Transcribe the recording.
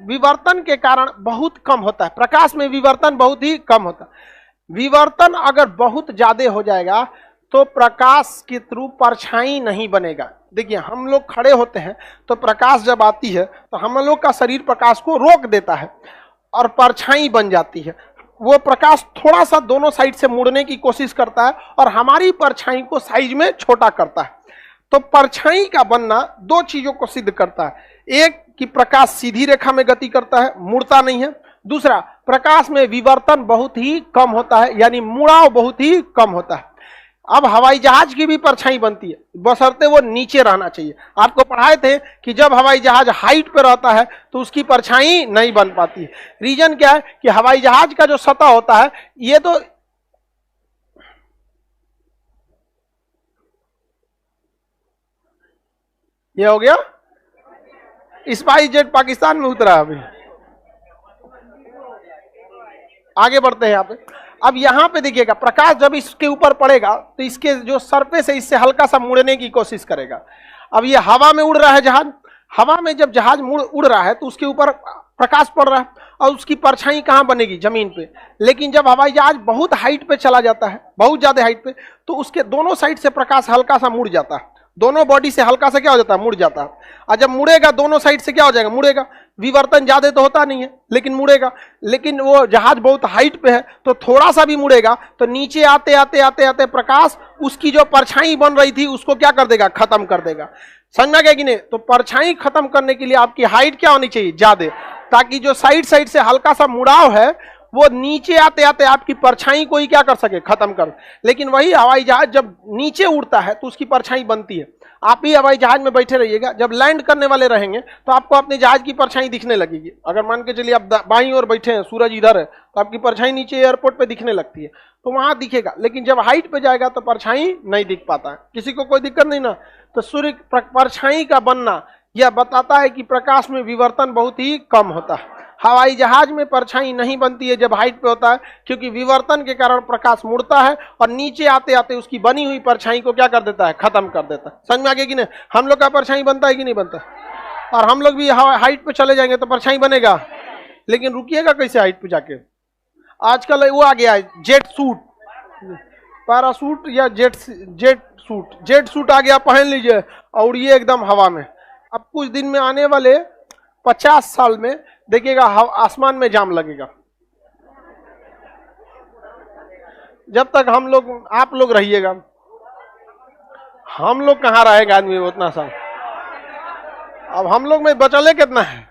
विवर्तन के कारण बहुत कम होता है, प्रकाश में विवर्तन बहुत ही कम होता है। विवर्तन अगर बहुत ज्यादा हो जाएगा तो प्रकाश के थ्रू परछाई नहीं बनेगा। देखिए हम लोग खड़े होते हैं तो प्रकाश जब आती है तो हम लोग का शरीर प्रकाश को रोक देता है और परछाई बन जाती है। वो प्रकाश थोड़ा सा दोनों साइड से मुड़ने की कोशिश करता है और हमारी परछाई को साइज में छोटा करता है। तो परछाई का बनना दो चीजों को सिद्ध करता है, एक कि प्रकाश सीधी रेखा में गति करता है, मुड़ता नहीं है। दूसरा, प्रकाश में विवर्तन बहुत ही कम होता है, यानी मुड़ाव बहुत ही कम होता है। अब हवाई जहाज की भी परछाई बनती है, बशर्ते वो नीचे रहना चाहिए। आपको पढ़ाए थे कि जब हवाई जहाज हाइट पे रहता है तो उसकी परछाई नहीं बन पाती है। रीजन क्या है कि हवाई जहाज का जो सतह होता है, ये तो ये हो गया स्पाइस जेट पाकिस्तान में उतरा। अभी आगे बढ़ते हैं यहाँ पे। अब यहाँ पे देखिएगा, प्रकाश जब इसके ऊपर पड़ेगा तो इसके जो सरफेस है इससे हल्का सा मुड़ने की कोशिश करेगा। अब ये हवा में उड़ रहा है जहाज, हवा में जब जहाज उड़ रहा है तो उसके ऊपर प्रकाश पड़ रहा है और उसकी परछाई कहाँ बनेगी? जमीन पे। लेकिन जब हवाई जहाज बहुत हाइट पे चला जाता है, बहुत ज्यादा हाइट पे, तो उसके दोनों साइड से प्रकाश हल्का सा मुड़ जाता है, दोनों बॉडी से हल्का सा क्या हो जाता है? मुड़ जाता है। और जब मुड़ेगा दोनों साइड से क्या हो जाएगा? मुड़ेगा। विवर्तन ज्यादा तो होता नहीं है लेकिन मुड़ेगा। लेकिन वो जहाज बहुत हाइट पे है तो थोड़ा सा भी मुड़ेगा तो नीचे आते आते आते आते प्रकाश उसकी जो परछाई बन रही थी उसको क्या कर देगा? खत्म कर देगा। समझ में गया कि नहीं? तो परछाई खत्म करने के लिए आपकी हाइट क्या होनी चाहिए? ज्यादा, ताकि जो साइड साइड से हल्का सा मुड़ाव है वो नीचे आते आते आपकी परछाई को ही क्या कर सके? खत्म कर। लेकिन वही हवाई जहाज जब नीचे उड़ता है तो उसकी परछाई बनती है। आप ही हवाई जहाज में बैठे रहिएगा, जब लैंड करने वाले रहेंगे तो आपको अपने जहाज की परछाई दिखने लगेगी। अगर मान के चलिए आप बाईं ओर बैठे हैं, सूरज इधर है, तो आपकी परछाई नीचे एयरपोर्ट पे दिखने लगती है, तो वहां दिखेगा। लेकिन जब हाइट पे जाएगा तो परछाई नहीं दिख पाता है। किसी को कोई दिक्कत नहीं ना? तो सूर्य परछाई का बनना यह बताता है कि प्रकाश में विवर्तन बहुत ही कम होता है। हवाई जहाज में परछाई नहीं बनती है जब हाइट पे होता है, क्योंकि विवर्तन के कारण प्रकाश मुड़ता है और नीचे आते आते उसकी बनी हुई परछाई को क्या कर देता है? खत्म कर देता है। समझ में आ गया कि नहीं? हम लोग का परछाई बनता है कि नहीं बनता? और हम लोग भी हाइट पे चले जाएंगे तो परछाई बनेगा, लेकिन रुकिएगा कैसे हाइट पे जाके? आजकल वो आ गया है जेट सूट, पैरासूट या जेट सूट आ गया, पहन लीजिए और ये एकदम हवा में। अब कुछ दिन में आने वाले 50 साल में देखिएगा आसमान में जाम लगेगा। जब तक आप लोग रहिएगा, हम लोग कहाँ रहेगा आदमी उतना साल? अब हम लोग में बचले कितना है?